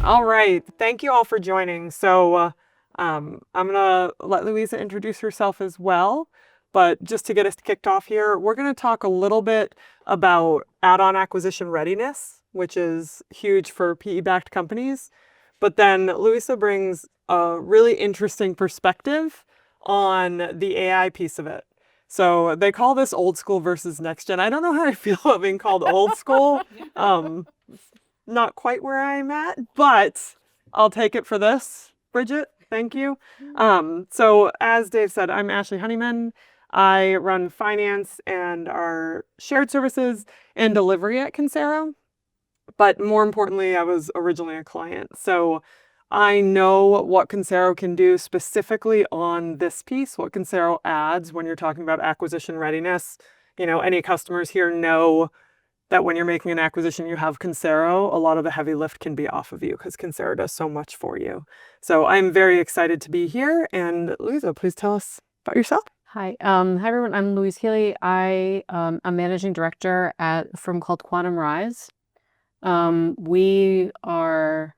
All right. Thank you all for joining. So I'm going to let Louisa introduce herself as well. But just to get us kicked off here, we're going to talk a little bit about add-on acquisition readiness, which is huge for PE-backed companies. But then Louisa brings a really interesting perspective on the AI piece of it. So they call this old school versus next gen. I don't know how I feel about being called old school. Not quite where I'm at, but I'll take it for this, Bridget. Thank you. So as Dave said, I'm Ashley Honeyman. I run finance and our shared services and delivery at Consero. But more importantly, I was originally a client. So I know what Consero can do specifically on this piece, what Consero adds when you're talking about acquisition readiness. Any customers here know that when you're making an acquisition, you have Consero, a lot of the heavy lift can be off of you because Consero does so much for you. So I'm very excited to be here. And Louisa, please tell us about yourself. Hi, everyone. I'm Louise Keely. I'm managing director at a firm called Quantum Rise. We are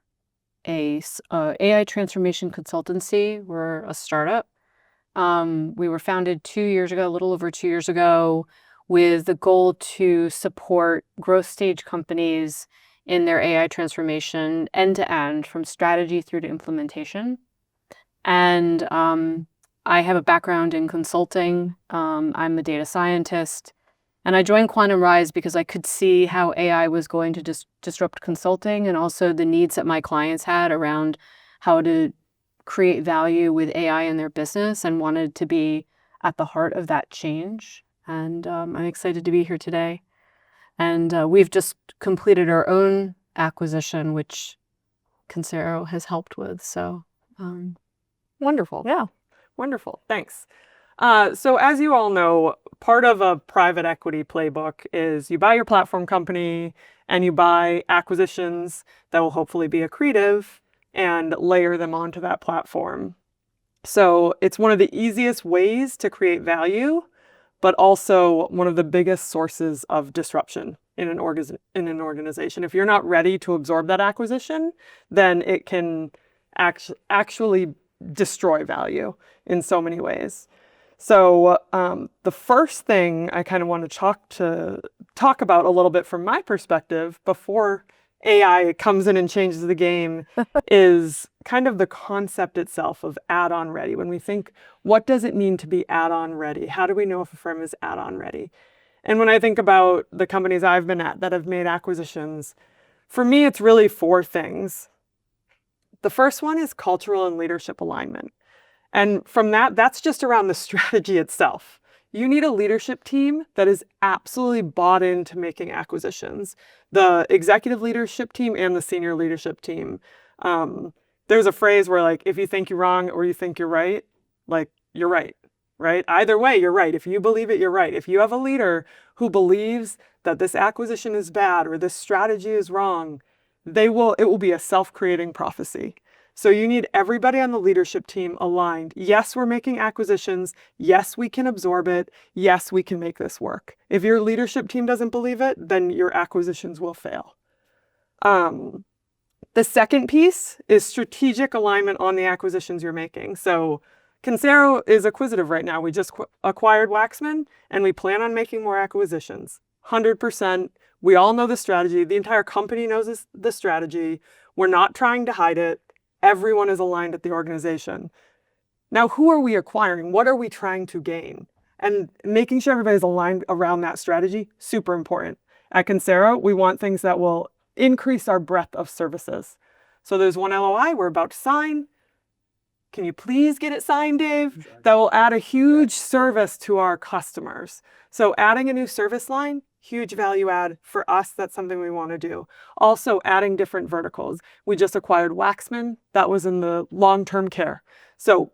a AI transformation consultancy. We're a startup. We were founded 2 years ago, a little over 2 years ago, with the goal to support growth stage companies in their AI transformation end to end, from strategy through to implementation. And I have a background in consulting. I'm a data scientist. And I joined Quantum Rise because I could see how AI was going to disrupt consulting, and also the needs that my clients had around how to create value with AI in their business, and wanted to be at the heart of that change. And I'm excited to be here today. And we've just completed our own acquisition, which Consero has helped with. So wonderful. Yeah. Wonderful. Thanks. So as you all know, part of a private equity playbook is you buy your platform company and you buy acquisitions that will hopefully be accretive and layer them onto that platform. So it's one of the easiest ways to create value, but also one of the biggest sources of disruption in an organization. If you're not ready to absorb that acquisition, then it can actually destroy value in so many ways. So the first thing I kind of want to talk about a little bit from my perspective before AI comes in and changes the game is kind of the concept itself of add-on ready. When we think, what does it mean to be add-on ready? How do we know if a firm is add-on ready? And when I think about the companies I've been at that have made acquisitions, for me, it's really 4 things. The first one is cultural and leadership alignment. And from that's just around the strategy itself. You need a leadership team that is absolutely bought into making acquisitions. The executive leadership team and the senior leadership team. There's a phrase where, like, if you think you're wrong or you think you're right, like, you're right, right? Either way, you're right. If you believe it, you're right. If you have a leader who believes that this acquisition is bad or this strategy is wrong, it will be a self-creating prophecy. So you need everybody on the leadership team aligned. Yes, we're making acquisitions. Yes, we can absorb it. Yes, we can make this work. If your leadership team doesn't believe it, then your acquisitions will fail. The second piece is strategic alignment on the acquisitions you're making. So Consero is acquisitive right now. We just acquired Waxman, and we plan on making more acquisitions. 100%. We all know the strategy. The entire company knows the strategy. We're not trying to hide it. Everyone is aligned at the organization. Now, who are we acquiring? What are we trying to gain? And making sure everybody's aligned around that strategy, super important. At Consero, we want things that will increase our breadth of services. So there's one LOI we're about to sign. Can you please get it signed, Dave? That will add a huge service to our customers. So adding a new service line, huge value add for us. That's something we want to do. Also adding different verticals. We just acquired Waxman. That was in the long-term care. So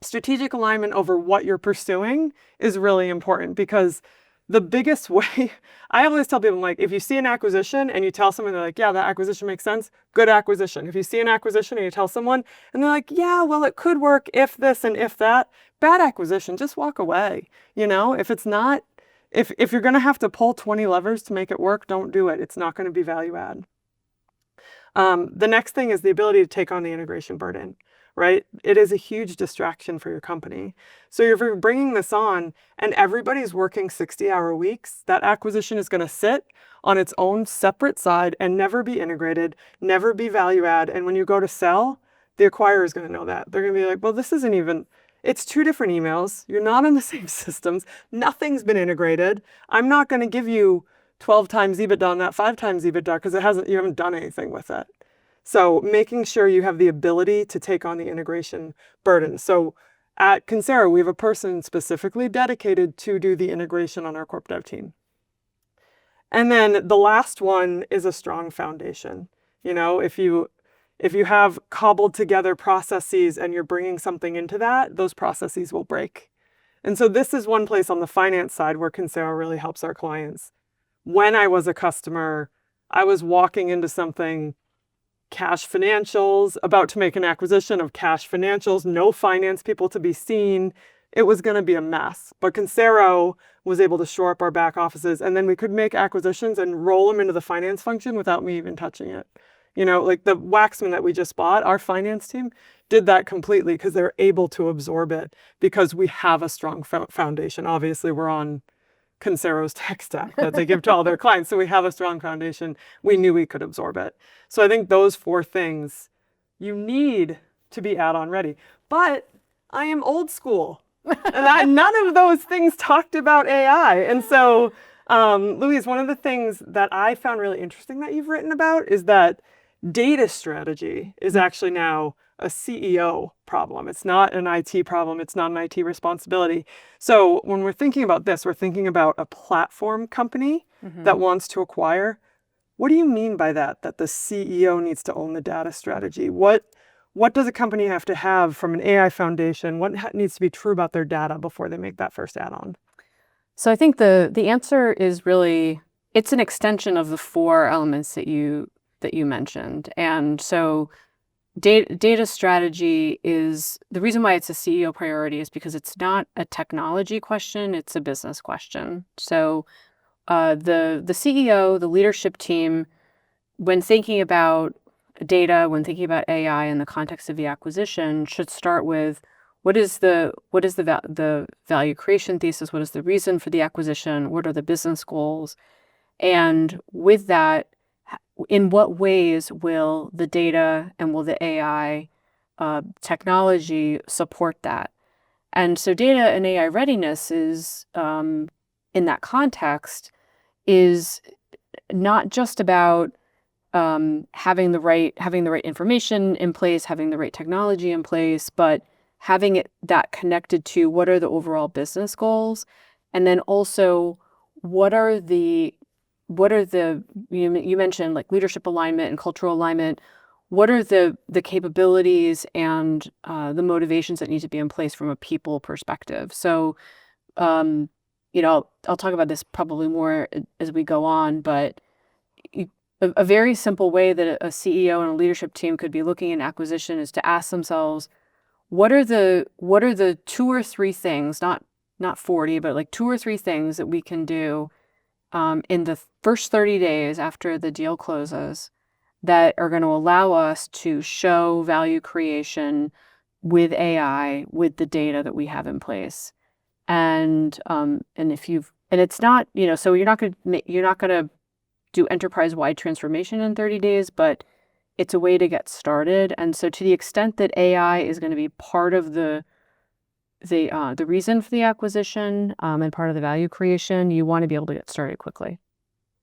strategic alignment over what you're pursuing is really important, because the biggest way, I always tell people, like, if you see an acquisition and you tell someone, they're like, yeah, that acquisition makes sense, good acquisition. If you see an acquisition and you tell someone and they're like, yeah, well, it could work if this and if that, bad acquisition, just walk away. If it's not, if you're going to have to pull 20 levers to make it work, don't do it. It's not going to be value add. The next thing is the ability to take on the integration burden, right? It is a huge distraction for your company. So if you're bringing this on and everybody's working 60-hour weeks, that acquisition is going to sit on its own separate side and never be integrated, never be value add. And when you go to sell, the acquirer is going to know that. They're going to be like, well, this isn't even, it's two different emails. You're not on the same systems. Nothing's been integrated. I'm not going to give you 12 times EBITDA on that 5 times EBITDA because you haven't done anything with it. So making sure you have the ability to take on the integration burden. So at Consero, we have a person specifically dedicated to do the integration on our corp dev team. And then the last one is a strong foundation. If you have cobbled together processes and you're bringing something into that, those processes will break. And so this is one place on the finance side where Consero really helps our clients. When I was a customer, I was walking into something, cash financials, about to make an acquisition of cash financials, no finance people to be seen. It was going to be a mess. But Consero was able to shore up our back offices, and then we could make acquisitions and roll them into the finance function without me even touching it. Like the Waxman that we just bought, our finance team did that completely because they're able to absorb it because we have a strong foundation. Obviously, we're on Consero's tech stack that they give to all their clients. So we have a strong foundation. We knew we could absorb it. So I think those 4 things you need to be add-on ready. But I am old school. And none of those things talked about AI. And so, Louise, one of the things that I found really interesting that you've written about is that data strategy is actually now a CEO problem. It's not an IT problem. It's not an IT responsibility. So when we're thinking about this, we're thinking about a platform company that wants to acquire. What do you mean by that the CEO needs to own the data strategy? What does a company have to have from an AI foundation? What needs to be true about their data before they make that first add-on? So I think the answer is really, it's an extension of the 4 elements that you mentioned. And so data strategy is, the reason why it's a CEO priority is because it's not a technology question, it's a business question. So the CEO, the leadership team, when thinking about data, when thinking about AI in the context of the acquisition, should start with what is the value creation thesis? What is the reason for the acquisition? What are the business goals? And with that, in what ways will the data and will the AI technology support that? And so data and AI readiness is, in that context, is not just about having the right information in place, having the right technology in place, but having that connected to what are the overall business goals, and then also what are the you mentioned like leadership alignment and cultural alignment. What are the capabilities and the motivations that need to be in place from a people perspective? So, I'll talk about this probably more as we go on, but a very simple way that a CEO and a leadership team could be looking at acquisition is to ask themselves, what are the 2 or 3 things, not 40, but like 2 or 3 things that we can do in the first 30 days after the deal closes that are going to allow us to show value creation with AI, with the data that we have in place. And it's not, so you're not going to do enterprise-wide transformation in 30 days, but it's a way to get started. And so to the extent that AI is going to be part of the reason for the acquisition and part of the value creation, you want to be able to get started quickly.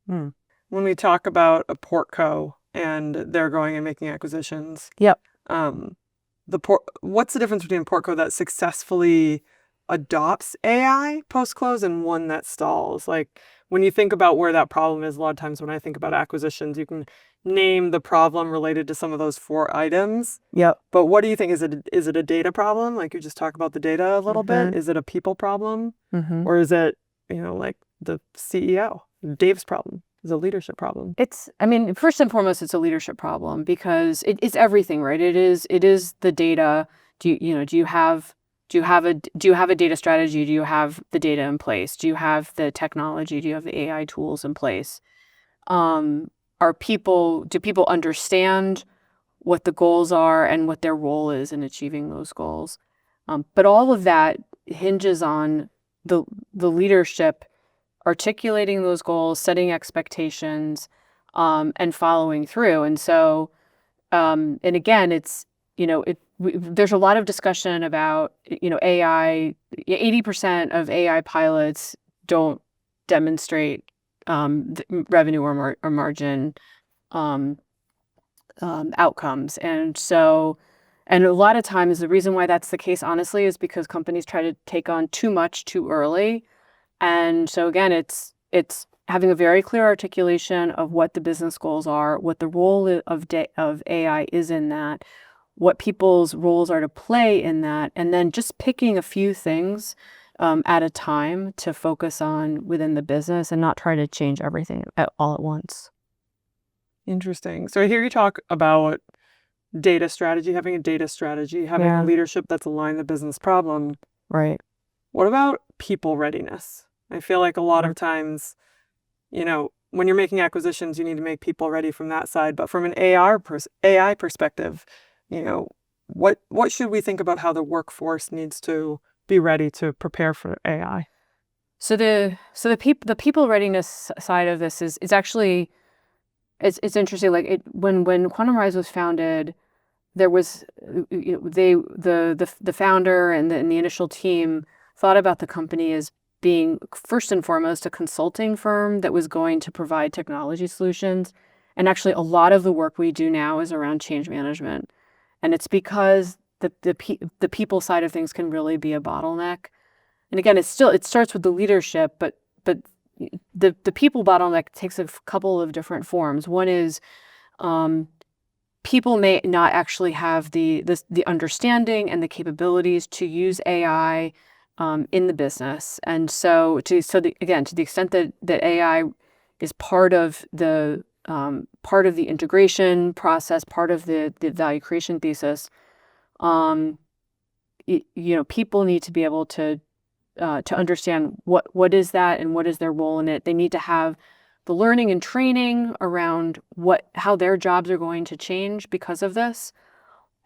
When we talk about a portco and they're going and making acquisitions, yep. What's the difference between a portco that successfully adopts AI post-close and one that stalls? Like when you think about where that problem is, a lot of times when I think about acquisitions, you can name the problem related to some of those 4 items. Yep. But what do you think? Is it a data problem? Like you just talk about the data a little bit. Is it a people problem? Or is it, like the CEO, Dave's problem? Is a leadership problem? First and foremost, it's a leadership problem because it's everything, right? It is the data. Do you have a data strategy? Do you have the data in place? Do you have the technology? Do you have the AI tools in place? do people understand what the goals are and what their role is in achieving those goals? But all of that hinges on the leadership articulating those goals, setting expectations, and following through. And so, and again, it's, there's a lot of discussion about, AI. 80% of AI pilots don't demonstrate revenue or margin outcomes. And so, and a lot of times the reason why that's the case, honestly, is because companies try to take on too much too early. And so again, it's having a very clear articulation of what the business goals are, what the role of AI is in that, what people's roles are to play in that, and then just picking a few things at a time to focus on within the business and not try to change everything all at once. Interesting. So I hear you talk about data strategy, having a data strategy, having Yeah. a leadership that's aligned the business problem. Right. What about people readiness? I feel like a lot of times, when you're making acquisitions, you need to make people ready from that side. But from an AI perspective, what should we think about how the workforce needs to be ready to prepare for AI? So the people readiness side of this is actually it's interesting. Like when Quantum Rise was founded, there was the founder and the initial team thought about the company as being first and foremost a consulting firm that was going to provide technology solutions. And actually, a lot of the work we do now is around change management, and it's because the people side of things can really be a bottleneck. And again, it starts with the leadership, but the people bottleneck takes a couple of different forms. One is people may not actually have the understanding and the capabilities to use AI in the business, and so to the extent that AI is part of the integration process, part of the value creation thesis, people need to be able to understand what is that and what is their role in it. They need to have the learning and training around how their jobs are going to change because of this.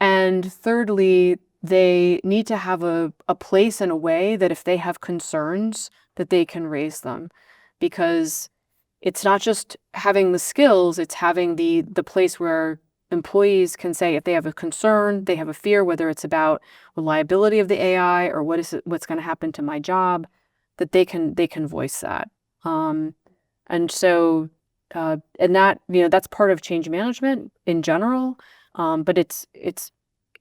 And thirdly, they need to have a place and a way that if they have concerns, that they can raise them. Because it's not just having the skills, it's having the place where employees can say if they have a concern, they have a fear, whether it's about reliability of the AI or what's going to happen to my job, that they can voice that. And so, and that, that's part of change management in general. But it's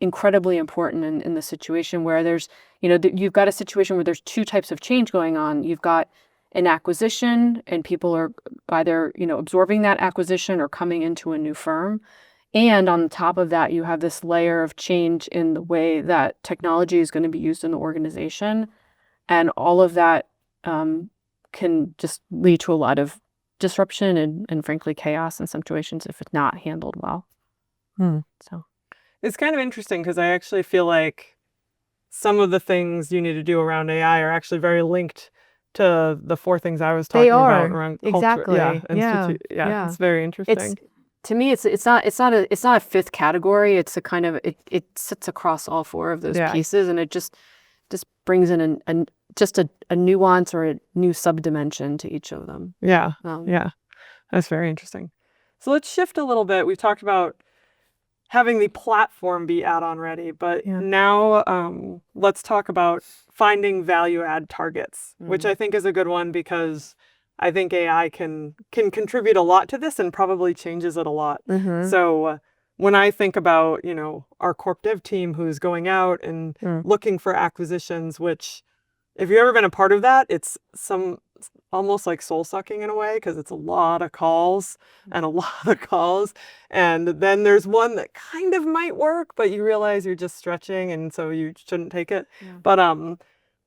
incredibly important in the situation where there's, you've got a situation where there's two types of change going on. You've got an acquisition and people are either, absorbing that acquisition or coming into a new firm. And on top of that, you have this layer of change in the way that technology is going to be used in the organization. And all of that can just lead to a lot of disruption and frankly, chaos in situations if it's not handled well. So it's kind of interesting because I actually feel like some of the things you need to do around AI are actually very linked to the four things I was talking about around culture. Exactly. Yeah, it's very interesting. To me, it's not a fifth category. It's a kind of it sits across all four of those pieces, and it just brings in a nuance or a new subdimension to each of them. Yeah, that's very interesting. So let's shift a little bit. We've talked about having the platform be add-on ready, but now let's talk about finding value add targets, which I think is a good one because I think AI can contribute a lot to this and probably changes it a lot. So when I think about, our corp dev team who's going out and looking for acquisitions, which if you've ever been a part of that, it's almost like soul sucking in a way because it's a lot of calls and a lot of calls. And then there's one that kind of might work, but you realize you're just stretching and so you shouldn't take it. But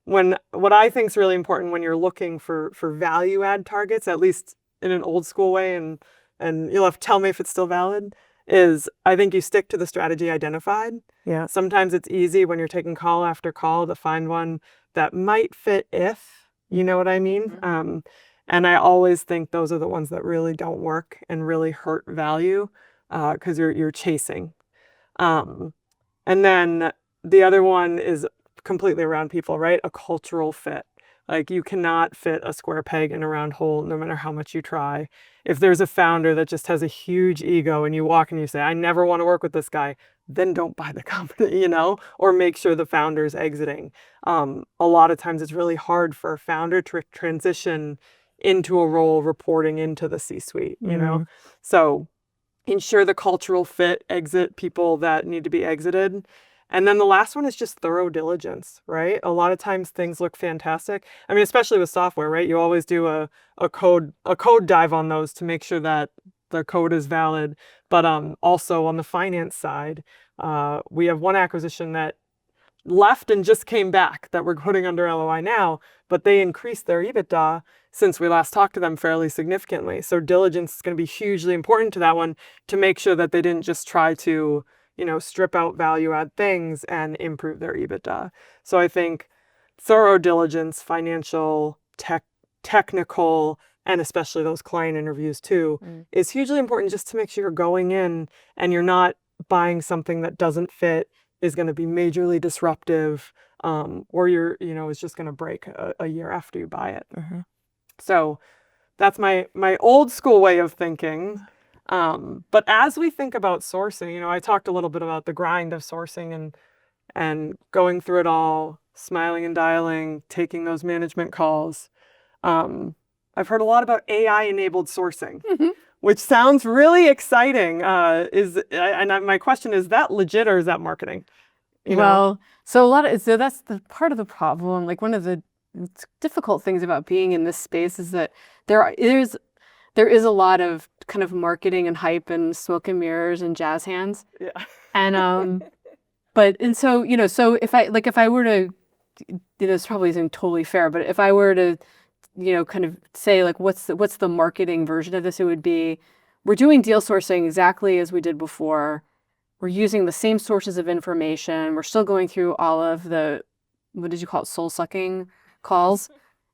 what I think is really important when you're looking for value add targets, at least in an old school way, and you'll have to tell me if it's still valid, is I think you stick to the strategy identified. Sometimes it's easy when you're taking call after call to find one that might fit if, you know what I mean? And I always think those are the ones that really don't work and really hurt value because you're chasing. Um, and then the other one is completely around people, right? A cultural fit. Like you cannot fit a square peg in a round hole no matter how much you try. If there's a founder that just has a huge ego and you walk and you say, I never want to work with this guy, then don't buy the company, or make sure the founder's exiting. A lot of times it's really hard for a founder to transition into a role reporting into the C-suite. So ensure the cultural fit, exit people that need to be exited. And then the last one is just thorough diligence, right? A lot of times things look fantastic. I mean, especially with software, right? You always do a code dive on those to make sure that the code is valid. But also on the finance side, we have one acquisition that left and just came back that we're putting under LOI now, but they increased their EBITDA since we last talked to them fairly significantly. So diligence is going to be hugely important to that one to make sure that they didn't just try to, strip out value add things and improve their EBITDA. So I think thorough diligence, financial, technical, and especially those client interviews too, is hugely important just to make sure you're going in and you're not buying something that doesn't fit, is going to be majorly disruptive, or it's just going to break a year after you buy it. So that's my old school way of thinking. But as we think about sourcing, I talked a little bit about the grind of sourcing and going through it all, smiling and dialing, taking those management calls. I've heard a lot about AI-enabled sourcing, which sounds really exciting. My question is that legit or is that marketing? Well, so that's the part of the problem. Like one of the difficult things about being in this space is that there is a lot of kind of marketing and hype and smoke and mirrors and jazz hands. Yeah. And so if I were to, this probably isn't totally fair, but if I were to, kind of say like what's the marketing version of this, it would be we're doing deal sourcing exactly as we did before. We're using the same sources of information. We're still going through all of the, what did you call it, soul-sucking calls.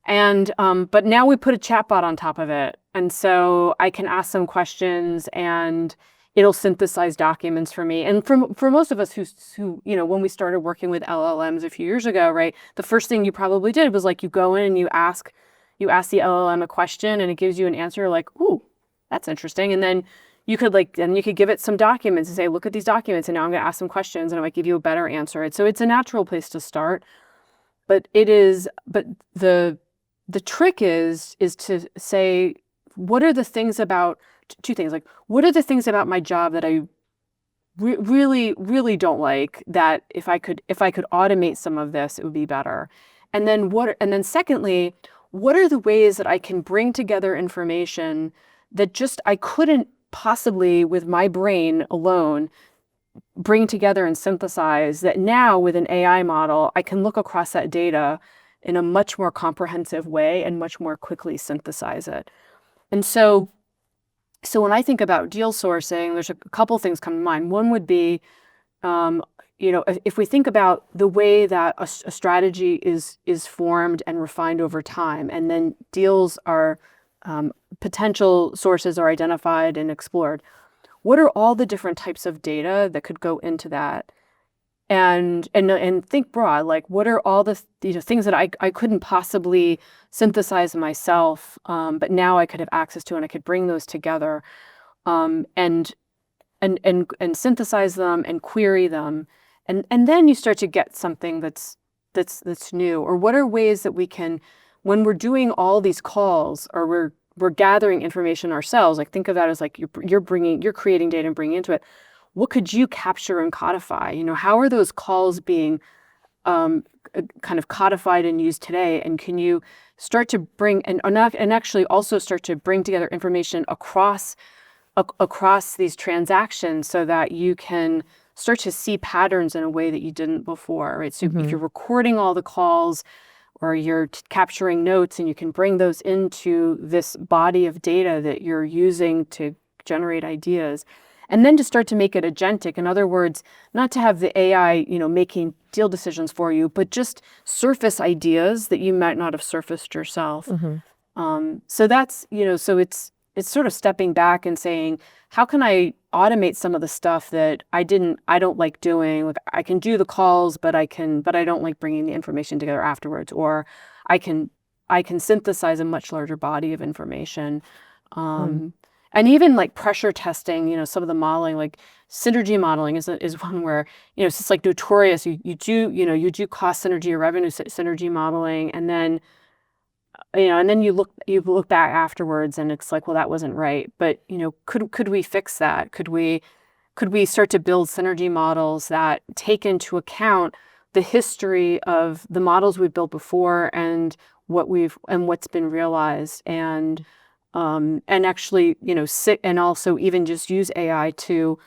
And but now we put a chatbot on top of it. And so I can ask some questions and it'll synthesize documents for me. And for most of us who when we started working with LLMs a few years ago, right, the first thing you probably did was like you go in and you ask the LLM a question and it gives you an answer like, ooh, that's interesting. And then you could give it some documents and say, look at these documents, and now I'm going to ask some questions and I might give you a better answer. So it's a natural place to start. But the trick is to say, what are the things about, two things, like what are the things about my job that I really, really don't like, that if I could automate some of this, it would be better. And then secondly, what are the ways that I can bring together information that just I couldn't possibly with my brain alone bring together and synthesize, that now with an AI model, I can look across that data in a much more comprehensive way and much more quickly synthesize it. And so when I think about deal sourcing, there's a couple things come to mind. One would be, if we think about the way that a strategy is formed and refined over time, and then deals are potential sources are identified and explored. What are all the different types of data that could go into that? And think broad, like what are all the things that I couldn't possibly synthesize myself, but now I could have access to, and I could bring those together, and synthesize them and query them, and then you start to get something that's new. Or what are ways that we can, when we're doing all these calls, or we're gathering information ourselves, like think of that as like you're creating data and bringing into it. What could you capture and codify? How are those calls being kind of codified and used today? And can you start to bring and actually also start to bring together information across these transactions so that you can start to see patterns in a way that you didn't before, right? So if you're recording all the calls, or you're capturing notes, and you can bring those into this body of data that you're using to generate ideas. And then to start to make it agentic. In other words, not to have the AI, making deal decisions for you, but just surface ideas that you might not have surfaced yourself. So that's, so it's sort of stepping back and saying, how can I automate some of the stuff that I don't like doing? Like I can do the calls, but I don't like bringing the information together afterwards, or I can synthesize a much larger body of information. And even like pressure testing, some of the modeling, like synergy modeling is one where, it's just like notorious. You do cost synergy or revenue synergy modeling, and then you look back afterwards and it's like, well, that wasn't right. But, could we fix that? Could we start to build synergy models that take into account the history of the models we've built before and what's been realized, and actually, sit and also even just use AI to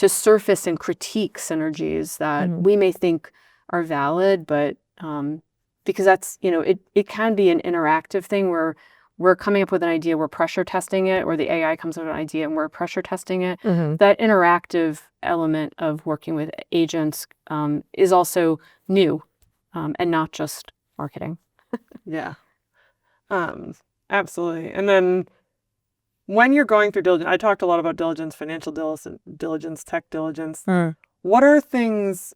surface and critique synergies that we may think are valid, but because that's, it can be an interactive thing where we're coming up with an idea, we're pressure testing it, or the AI comes up with an idea and we're pressure testing it. That interactive element of working with agents is also new, and not just marketing. Yeah. Absolutely. And then when you're going through diligence, I talked a lot about diligence, financial diligence, tech diligence. What are things,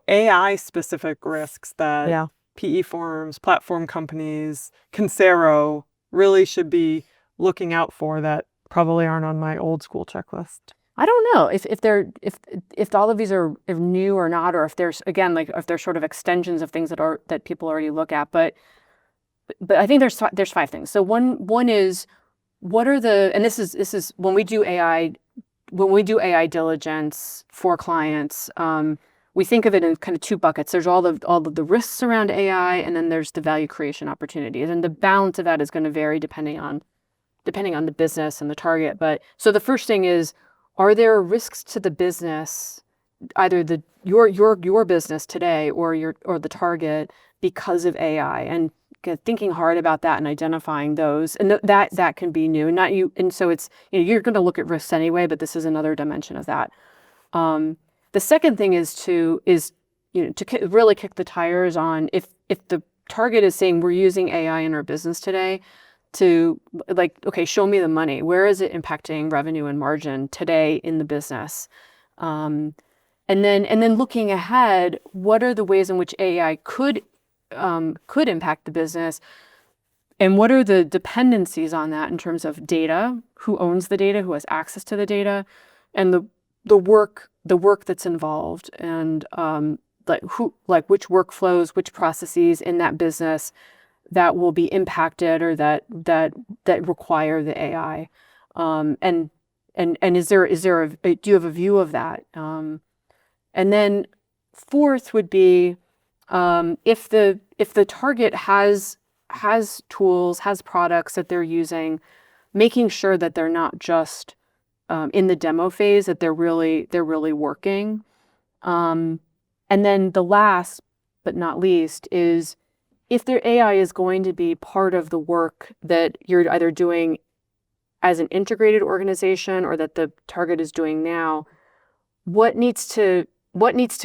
AI specific risks that PE firms, platform companies, Consero really should be looking out for that probably aren't on my old school checklist? I don't know if all of these are new or not, or if there's, again, like if they're sort of extensions of things that people already look at. But I think there's 5 things. So one is, what are and this is when we do AI diligence for clients, we think of it in kind of 2 buckets. There's all of the risks around AI, and then there's the value creation opportunities. And the balance of that is going to vary depending on the business and the target. But so the first thing is, are there risks to the business, either your business today or the target, because of AI? And thinking hard about that and identifying those, and that can be new, and not you. And so it's, you're going to look at risks anyway, but this is another dimension of that. The second thing is to really kick the tires on, if the target is saying we're using AI in our business today, to like, okay, show me the money. Where is it impacting revenue and margin today in the business? And then looking ahead, what are the ways in which AI could impact the business, and what are the dependencies on that in terms of data, who owns the data, who has access to the data, and the work that's involved, and which workflows, which processes in that business that will be impacted, or that require the AI, and is there do you have a view of that? And then fourth would be, if the target has tools, has products that they're using, making sure that they're not just in the demo phase, that they're really working. And then the last but not least is, if their AI is going to be part of the work that you're either doing as an integrated organization or that the target is doing now, what needs to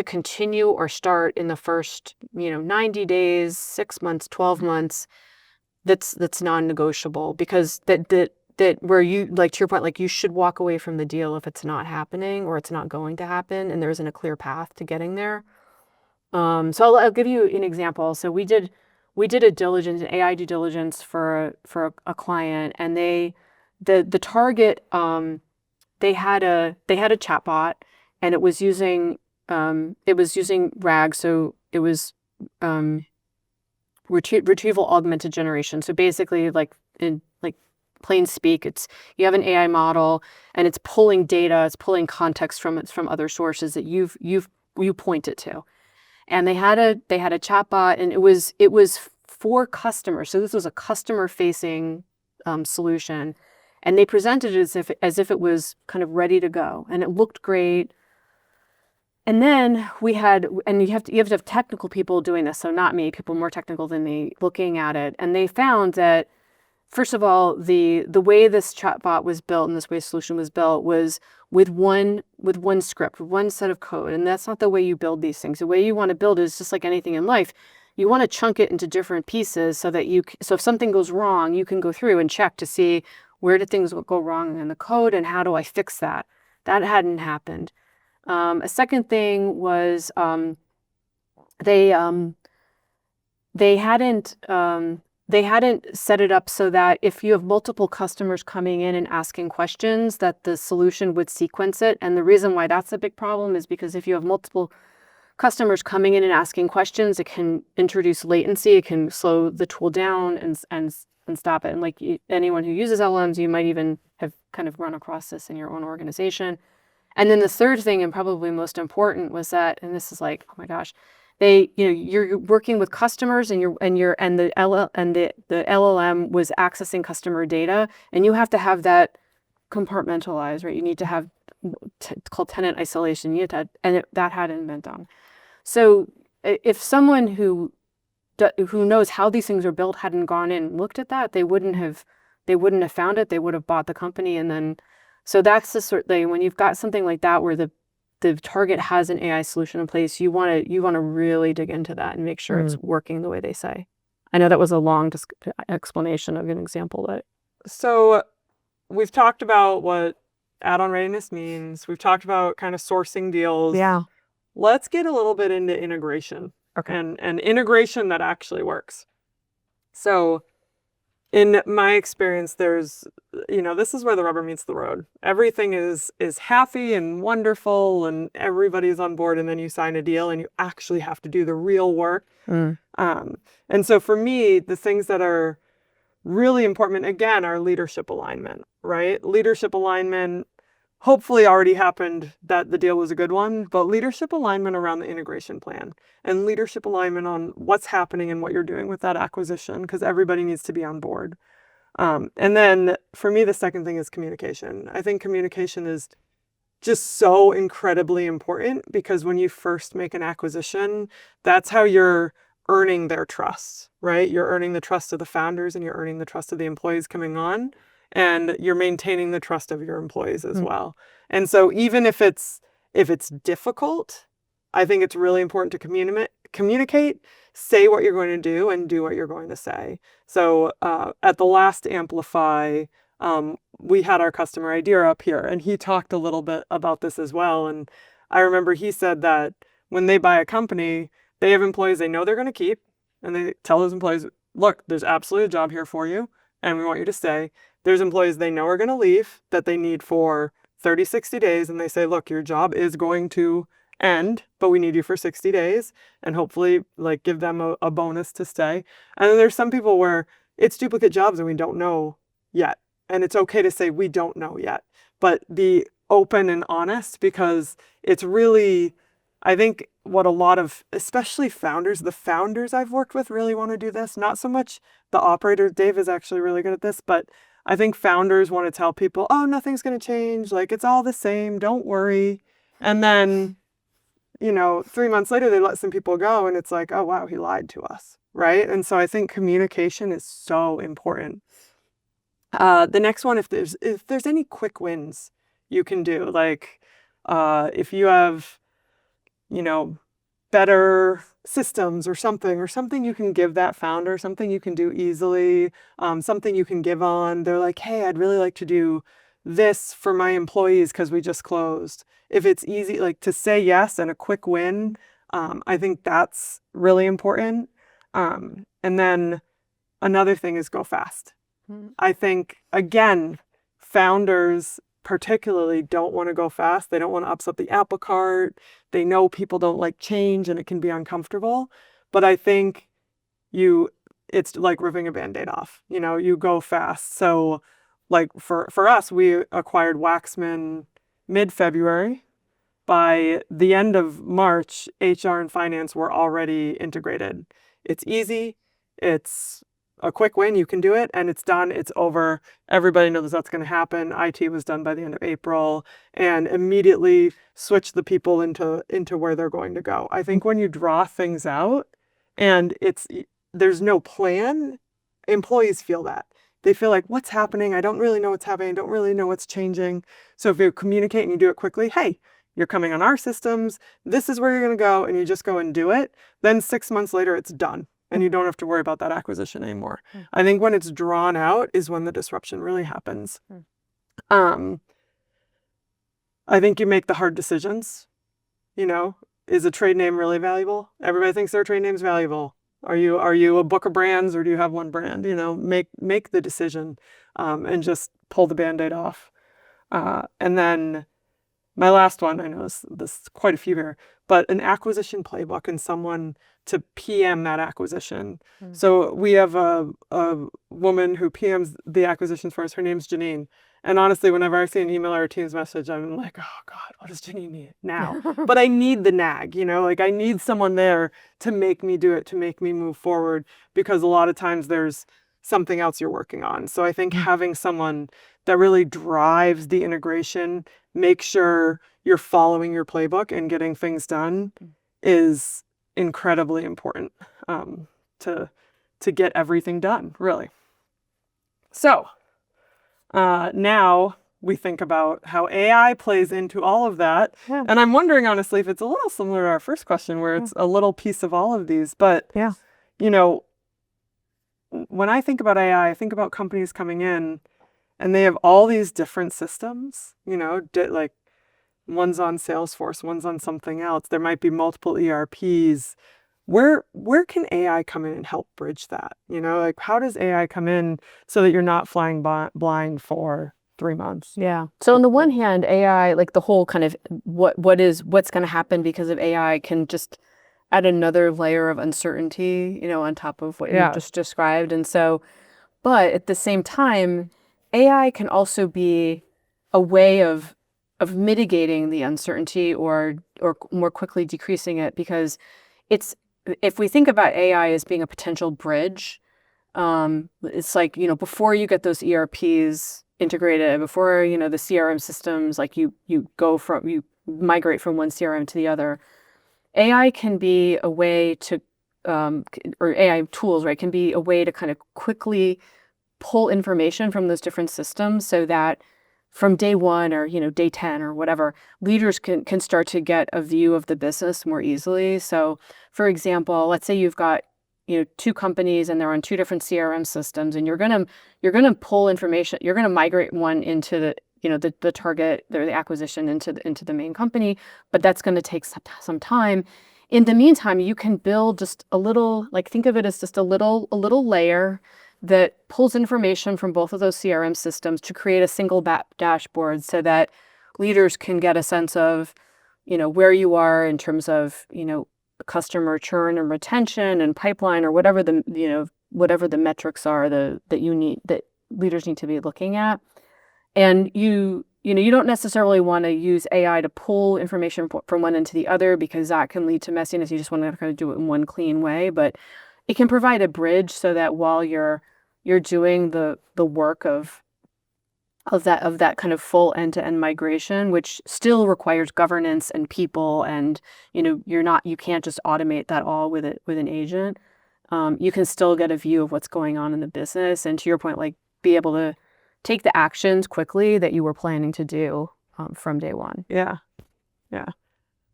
continue or start in the first 90 days, 6 months, 12 months, that's non-negotiable, because that where you, like, to your point, like, you should walk away from the deal if it's not happening or it's not going to happen and there isn't a clear path to getting there. So I'll give you an example. So we did a diligence, an AI due diligence for a client, and the target, they had a chatbot, and it was using RAG, so it was retrieval augmented generation. So basically, like, in plain speak, it's, you have an AI model and it's pulling data, it's pulling context from other sources that you point it to. And they had a chatbot, and it was for customers. So this was a customer facing solution, and they presented it as if it was kind of ready to go, and it looked great. And then you have to have technical people doing this, so not me, people more technical than me, looking at it, and they found that, first of all, the way this chatbot was built and this way solution was built was with one script, with one set of code, and that's not the way you build these things. The way you want to build is just like anything in life. you want to chunk it into different pieces so that so if something goes wrong, you can go through and check to see where did things go wrong in the code and how do I fix that. That hadn't happened. A second thing was they hadn't set it up so that if you have multiple customers coming in and asking questions, that the solution would sequence it. And the reason why that's a big problem is because if you have multiple customers coming in and asking questions, it can introduce latency. It can slow the tool down and stop it. And like anyone who uses LLMs, you might even have kind of run across this in your own organization. And then the third thing, and probably most important, was that, and this is like, oh my gosh, you're working with customers, and the LLM was accessing customer data, and you have to have that compartmentalized, right? You need to have called tenant isolation. You have to, that hadn't been done. So if someone who knows how these things are built hadn't gone in and looked at that, they wouldn't have found it. They would have bought the company, and then so that's the sort of thing. When you've got something like that where the target has an AI solution in place, you want to really dig into that and make sure it's working the way they say. I know that was a long explanation of an example, but so we've talked about what add-on readiness means. We've talked about kind of sourcing deals. yeah. Let's get a little bit into integration. Okay. And integration that actually works. So in my experience, there's, this is where the rubber meets the road. Everything is happy and wonderful and everybody's on board, and then you sign a deal and you actually have to do the real work. And so for me, the things that are really important, again, are leadership alignment, right? Leadership alignment hopefully already happened that the deal was a good one, but leadership alignment around the integration plan and leadership alignment on what's happening and what you're doing with that acquisition, because everybody needs to be on board. And then for me, the second thing is communication. I think communication is just so incredibly important, because when you first make an acquisition, that's how you're earning their trust, right? You're earning the trust of the founders and you're earning the trust of the employees coming on. And you're maintaining the trust of your employees as well. And so even if it's difficult, I think it's really important to communicate, say what you're going to do, and do what you're going to say. So at the last Amplify, we had our customer idea up here, and he talked a little bit about this as well. And I remember he said that when they buy a company, they have employees they know they're going to keep, and they tell those employees, look, there's absolutely a job here for you, and we want you to stay. There's employees they know are going to leave that they need for 30, 60 days. And they say, look, your job is going to end, but we need you for 60 days, and hopefully like give them a bonus to stay. And then there's some people where it's duplicate jobs and we don't know yet. And it's okay to say we don't know yet, but be open and honest, because it's really, I think what a lot of, especially the founders I've worked with really want to do this. Not so much the operators. Dave is actually really good at this, but I think founders want to tell people, oh, nothing's going to change. Like, it's all the same. Don't worry. And then, 3 months later, they let some people go and it's like, oh, wow, he lied to us. Right. And so I think communication is so important. The next one, if there's any quick wins you can do, like if you have, better systems or something you can give that founder, something you can do easily, something you can give on. They're like, hey, I'd really like to do this for my employees because we just closed. If it's easy, like to say yes and a quick win, I think that's really important. And then another thing is go fast. I think, again, founders particularly don't want to go fast. They don't want to upset the apple cart. They know people don't like change and it can be uncomfortable. But I think it's like ripping a Band-Aid off. You go fast. So like for us, we acquired Waxman mid-February. By the end of March, HR and finance were already integrated. It's easy. It's a quick win. You can do it, and it's done. It's over. Everybody knows that's going to happen. IT was done by the end of April, and immediately switch the people into where they're going to go. I think when you draw things out and there's no plan, employees feel that. They feel like, what's happening? I don't really know what's happening. I don't really know what's changing. So if you communicate and you do it quickly, hey, you're coming on our systems, this is where you're going to go, and you just go and do it. Then 6 months later, it's done. And you don't have to worry about that acquisition anymore. I think when it's drawn out is when the disruption really happens. I think you make the hard decisions. Is a trade name really valuable? Everybody thinks their trade name's valuable. Are you a book of brands, or do you have one brand? Make the decision, and just pull the Band-Aid off. And then my last one, I know this is quite a few here, but an acquisition playbook and someone to PM that acquisition. So we have a woman who PMs the acquisitions for us. Her name's Janine. And honestly, whenever I see an email or a Teams message, I'm like, oh God, what does Janine need now? But I need the nag, I need someone there to make me do it, to make me move forward, because a lot of times there's something else you're working on. So I think having someone that really drives the integration, make sure you're following your playbook and getting things done, is incredibly important, to get everything done, really. So now we think about how AI plays into all of that. Yeah. And I'm wondering, honestly, if it's a little similar to our first question, where it's a little piece of all of these. But, when I think about AI, I think about companies coming in and they have all these different systems, like one's on Salesforce, one's on something else. There might be multiple ERPs. Where can AI come in and help bridge that? Like, how does AI come in so that you're not flying blind for 3 months? Yeah. So on the one hand, AI, like the whole kind of what's going to happen because of AI, can just add another layer of uncertainty, on top of what you just described. And so, but at the same time, AI can also be a way of mitigating the uncertainty or more quickly decreasing it, because if we think about AI as being a potential bridge, it's like, before you get those ERPs integrated, before, the CRM systems, like you migrate from one CRM to the other, AI can be a way to, or AI tools, right, can be a way to kind of quickly pull information from those different systems, so that from day one or, day 10 or whatever, leaders can start to get a view of the business more easily. So for example, let's say you've got, two companies and they're on two different CRM systems, and you're going to pull information, you're going to migrate one into the, the target or the acquisition into the main company, but that's going to take some time. In the meantime, you can build just a little, like, think of it as just a little layer that pulls information from both of those CRM systems to create a single dashboard, so that leaders can get a sense of, where you are in terms of, customer churn and retention and pipeline, or whatever the metrics are that leaders need to be looking at. And you don't necessarily want to use AI to pull information from one into the other, because that can lead to messiness. You just want to kind of do it in one clean way, but it can provide a bridge so that while you're doing the work of that kind of full end-to-end migration, which still requires governance and people, and you can't just automate that all with an agent. You can still get a view of what's going on in the business, and to your point, like, be able to take the actions quickly that you were planning to do from day one. Yeah.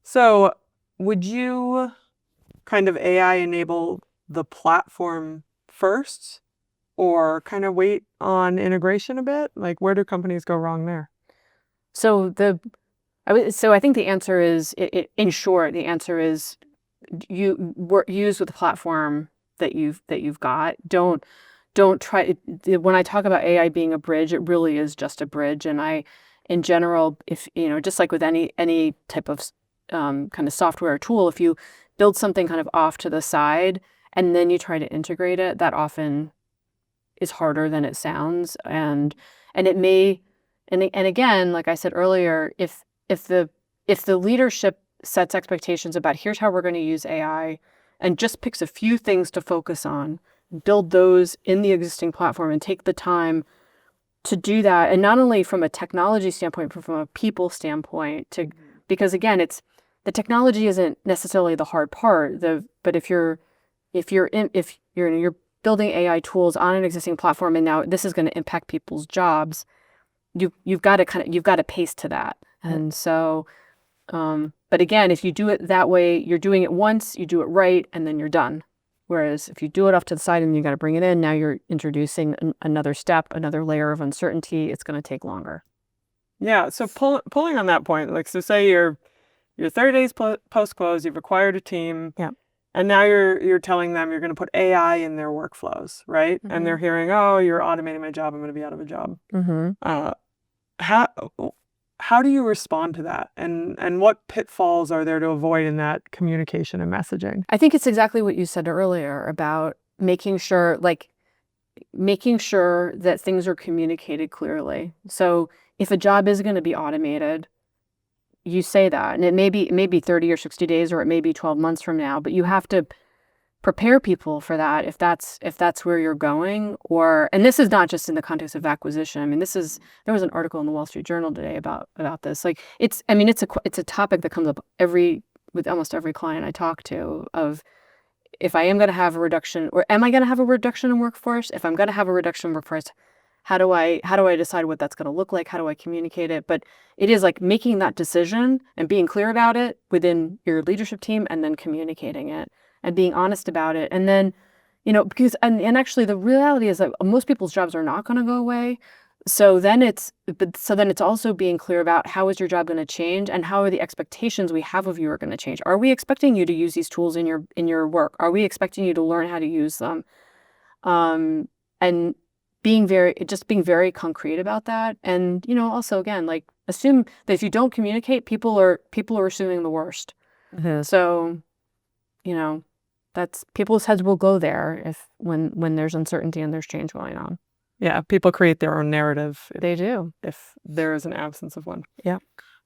So would you kind of AI enable the platform first, or kind of wait on integration a bit? Like, where do companies go wrong there? So I think the answer is, in short, the answer is use with the platform that you've got. Don't try. When I talk about AI being a bridge, it really is just a bridge. And in general, if just like with any type of kind of software or tool, if you build something kind of off to the side and then you try to integrate it, that often is harder than it sounds. And it may, and again, like I said earlier, if the leadership sets expectations about here's how we're going to use AI, and just picks a few things to focus on, build those in the existing platform, and take the time to do that, and not only from a technology standpoint, but from a people standpoint, because again, the technology isn't necessarily the hard part. But if you're building AI tools on an existing platform, and now this is going to impact people's jobs, you've got to pace to that. And so But again, if you do it that way, you're doing it once, you do it right, and then you're done. Whereas if you do it off to the side and you got to bring it in, now you're introducing another step, another layer of uncertainty. It's going to take longer. Yeah. So pulling on that point, like, so say you're 30 days post close, you've acquired a team. Yeah. And now you're telling them you're going to put AI in their workflows, right? Mm-hmm. And they're hearing, oh, you're automating my job. I'm going to be out of a job. Mm-hmm. How do you respond to that? And what pitfalls are there to avoid in that communication and messaging? I think it's exactly what you said earlier about making sure that things are communicated clearly. So if a job is going to be automated, you say that, and it may be 30 or 60 days, or it may be 12 months from now, but you have to prepare people for that if that's where you're going. And this is not just in the context of acquisition. I mean, there was an article in the Wall Street Journal today about this. Like, it's a topic that comes up with almost every client I talk to, of if I am going to have a reduction, or am I going to have a reduction in workforce? If I'm going to have a reduction in workforce, how do I decide what that's going to look like? How do I communicate it? But it is like making that decision and being clear about it within your leadership team, and then communicating it and being honest about it. And then, because, and actually the reality is that most people's jobs are not going to go away. So then it's also being clear about how is your job going to change, and how are the expectations we have of you are going to change. Are we expecting you to use these tools in your work? Are we expecting you to learn how to use them? And being very concrete about that. And, also, again, like, assume that if you don't communicate, people are assuming the worst. Mm-hmm. So, that's, people's heads will go there when there's uncertainty and there's change going on. Yeah, people create their own narrative. They do. If there is an absence of one. Yeah.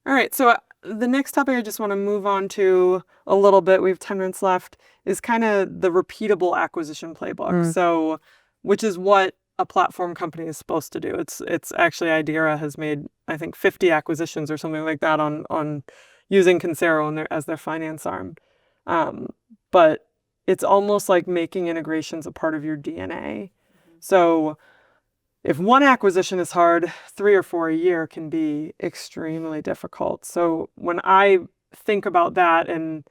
All right. So the next topic I just want to move on to a little bit, we have 10 minutes left, is kind of the repeatable acquisition playbook. So, which is what a platform company is supposed to do. It's actually, Idera has made, I think, 50 acquisitions or something like that on using Consero as their finance arm. But it's almost like making integrations a part of your DNA. So if one acquisition is hard, 3 or 4 a year can be extremely difficult. So when I think about that, and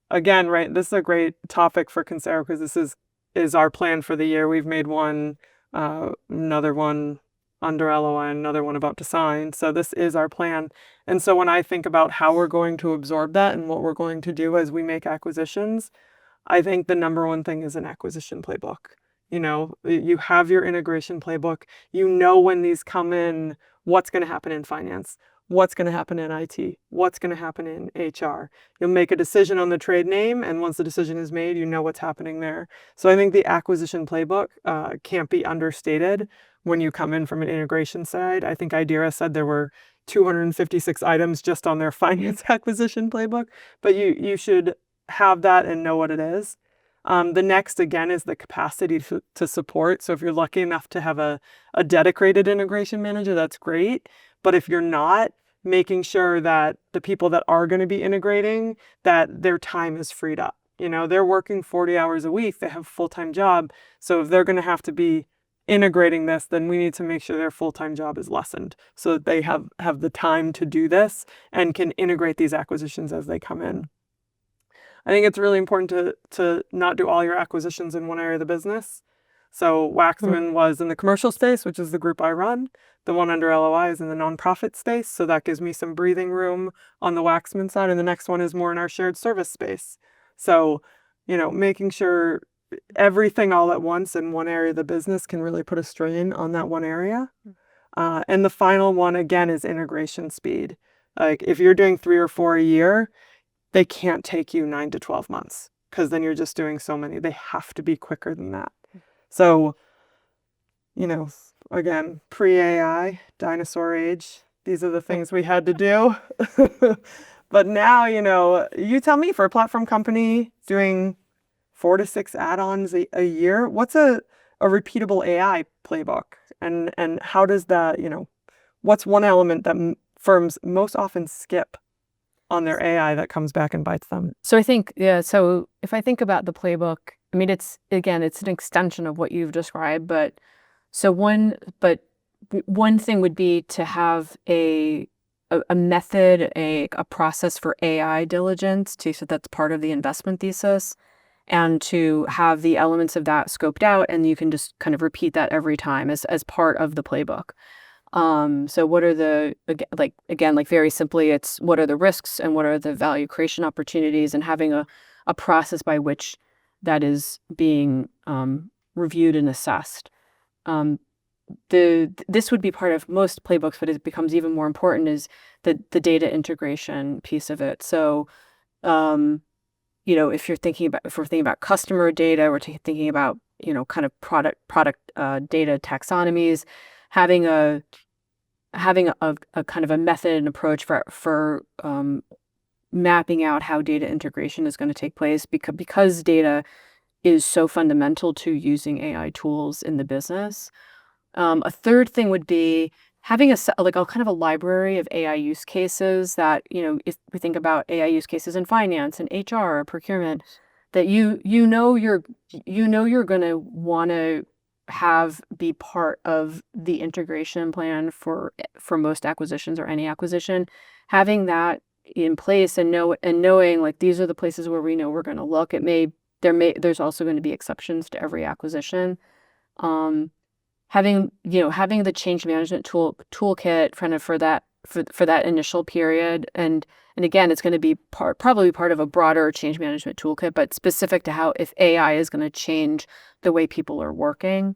again, right, this is a great topic for Consero because this is our plan for the year. We've made one, another one under LOI, another one about to sign. So this is our plan. And so when I think about how we're going to absorb that and what we're going to do as we make acquisitions, I think the number one thing is an acquisition playbook. You have your integration playbook. When these come in, what's going to happen in finance, what's going to happen in IT, what's going to happen in HR. You'll make a decision on the trade name, and once the decision is made, you know what's happening there. So I think the acquisition playbook can't be understated when you come in from an integration side. I think Idera said there were 256 items just on their finance acquisition playbook, but you should have that and know what it is. The next, again, is the capacity to support. So if you're lucky enough to have a dedicated integration manager, that's great. But if you're not, making sure that the people that are going to be integrating, that their time is freed up. They're working 40 hours a week. They have a full-time job. So if they're going to have to be integrating this, then we need to make sure their full-time job is lessened so that they have the time to do this and can integrate these acquisitions as they come in. I think it's really important to not do all your acquisitions in one area of the business. So Waxman was in the commercial space, which is the group I run. The one under LOI is in the nonprofit space. So that gives me some breathing room on the Waxman side. And the next one is more in our shared service space. So, making sure everything all at once in one area of the business can really put a strain on that one area. And the final one, again, is integration speed. Like, if you're doing 3 or 4 a year, they can't take you 9 to 12 months because then you're just doing so many. They have to be quicker than that. So, again, pre-AI, dinosaur age, these are the things we had to do. But now, you tell me, for a platform company doing 4 to 6 add-ons a year, what's a repeatable AI playbook? And how does that, what's one element that firms most often skip on their AI that comes back and bites them? So I think, so if I think about the playbook, I mean, it's an extension of what you've described, but one thing would be to have a a method, a process for AI diligence, so that's part of the investment thesis, and to have the elements of that scoped out, and you can just kind of repeat that every time as part of the playbook. So what are the, again, like very simply, it's what are the risks and what are the value creation opportunities, and having a process by which that is being reviewed and assessed. This would be part of most playbooks, but it becomes even more important is the data integration piece of it. So, if we're thinking about customer data, we're thinking about, kind of product data taxonomies, having a kind of a method and approach for mapping out how data integration is going to take place, because data is so fundamental to using AI tools in the business. A third thing would be having a kind of a library of AI use cases that, if we think about AI use cases in finance and HR or procurement, that you're going to want to have be part of the integration plan for most acquisitions or any acquisition. Having that in place and knowing like these are the places where we know we're going to look. There's also going to be exceptions to every acquisition. Having the change management toolkit kind of for that initial period, and again, it's going to be probably part of a broader change management toolkit, but specific to how, if AI is going to change the way people are working.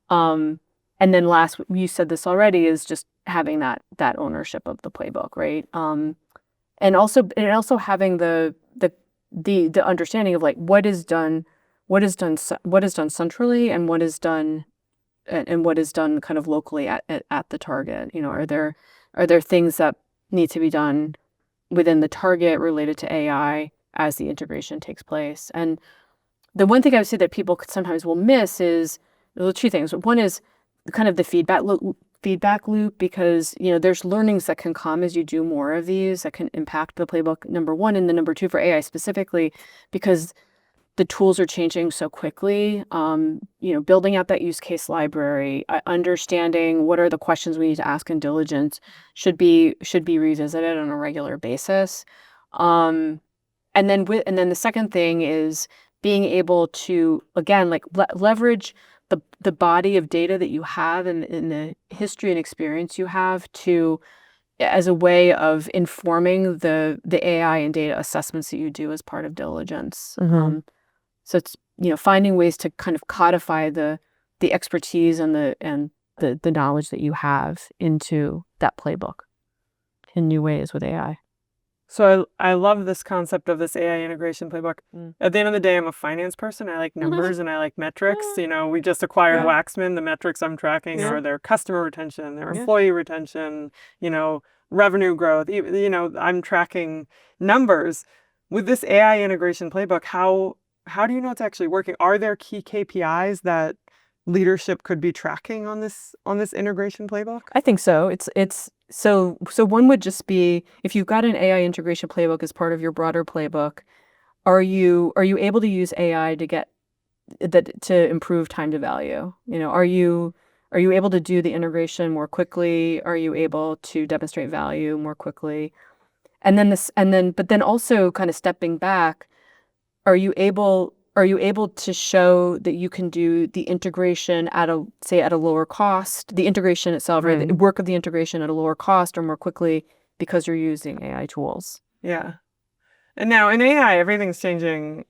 And then last, you said this already, is just having that ownership of the playbook, right? And also having the understanding of like what is done centrally and what is done kind of locally at the target. Are there things that need to be done within the target related to AI as the integration takes place? And the one thing I would say that people sometimes will miss is two things. One is kind of the feedback loop, because there's learnings that can come as you do more of these that can impact the playbook, number one, and then number two for AI specifically, because the tools are changing so quickly. Building out that use case library, understanding what are the questions we need to ask in diligence should be revisited on a regular basis. And then the second thing is being able to, again, like leverage the body of data that you have and the history and experience you have as a way of informing the AI and data assessments that you do as part of diligence. So it's finding ways to kind of codify the expertise and the knowledge that you have into that playbook in new ways with AI. So I love this concept of this AI integration playbook. At the end of the day, I'm a finance person. I like numbers and I like metrics. We just acquired Waxman. The metrics I'm tracking are their customer retention, their employee retention, revenue growth. I'm tracking numbers. With this AI integration playbook, how do you know it's actually working? Are there key KPIs that leadership could be tracking on this integration playbook? I think so. So one would just be, if you've got an AI integration playbook as part of your broader playbook, are you able to use AI to improve time to value? Are you able to do the integration more quickly? Are you able to demonstrate value more quickly? But then also kind of stepping back, are you able to show that you can do the integration at a lower cost, the integration itself, or the work of the integration at a lower cost or more quickly because you're using AI tools? Yeah. And now in AI, everything's changing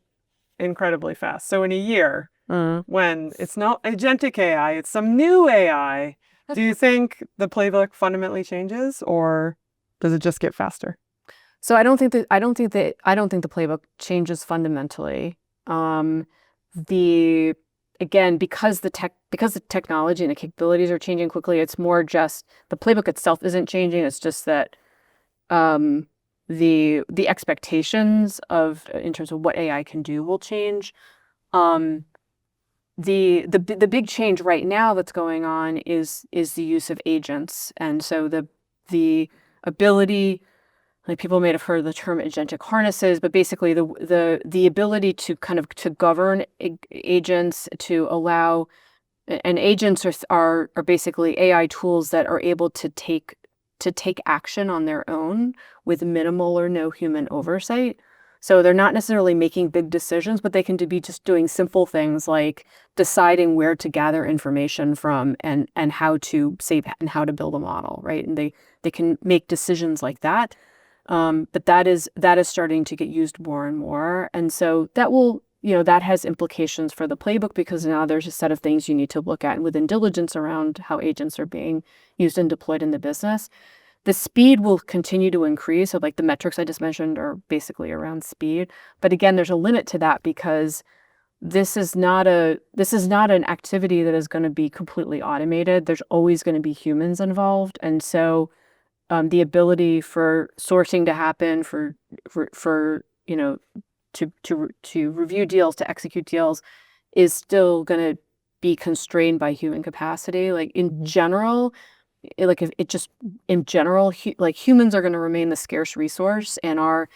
incredibly fast. So in a year, when it's not agentic AI, it's some new AI, do you think the playbook fundamentally changes, or does it just get faster? So I don't think the playbook changes fundamentally. Because the technology and the capabilities are changing quickly, it's more just the playbook itself isn't changing. It's just that the expectations in terms of what AI can do will change. The big change right now that's going on is the use of agents, and so the ability. Like, people may have heard the term agentic harnesses, but basically the ability to kind of to govern agents, to allow, and agents are basically AI tools that are able to take to take action on their own with minimal or no human oversight. So they're not necessarily making big decisions, but they can be just doing simple things like deciding where to gather information from and how to save and how to build a model, right? And they can make decisions like that. But that is starting to get used more and more. And so that will, that has implications for the playbook, because now there's a set of things you need to look at within diligence around how agents are being used and deployed in the business. The speed will continue to increase. So like the metrics I just mentioned are basically around speed. But again, there's a limit to that, because this is not an activity that is going to be completely automated. There's always going to be humans involved. And so the ability for sourcing to happen, for to review deals, to execute deals, is still going to be constrained by human capacity. Like in general, like humans are going to remain the scarce resource, and our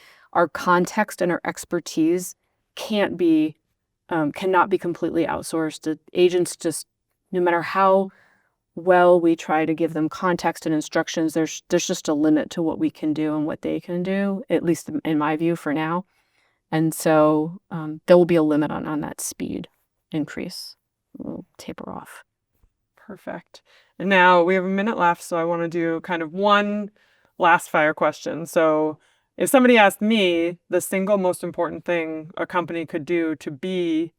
context and our expertise cannot be completely outsourced. The agents, just no matter how well we try to give them context and instructions, there's just a limit to what we can do and what they can do, at least in my view for now. And so there will be a limit on that speed increase. We'll taper off. Perfect. And now we have a minute left, so I want to do kind of one last fire question. So if somebody asked me the single most important thing a company could do to be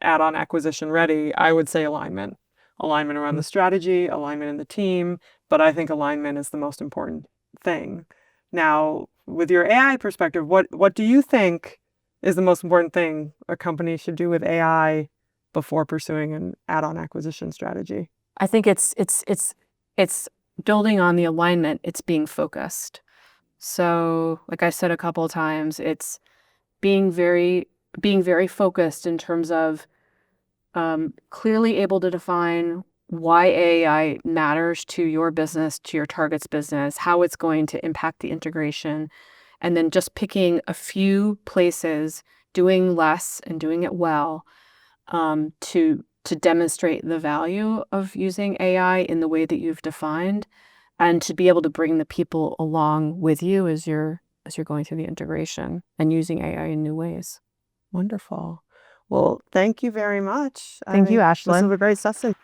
add-on acquisition ready, I would say alignment. Alignment around the strategy, alignment in the team, but I think alignment is the most important thing. Now, with your AI perspective, what do you think is the most important thing a company should do with AI before pursuing an add-on acquisition strategy? I think it's building on the alignment. It's being focused. So, like I said a couple of times, it's being very focused in terms of clearly able to define why AI matters to your business, to your target's business, how it's going to impact the integration, and then just picking a few places, doing less and doing it well, to demonstrate the value of using AI in the way that you've defined, and to be able to bring the people along with you as you're going through the integration and using AI in new ways. Wonderful. Well, thank you very much. Thank you, This was Ashlyn. a great session.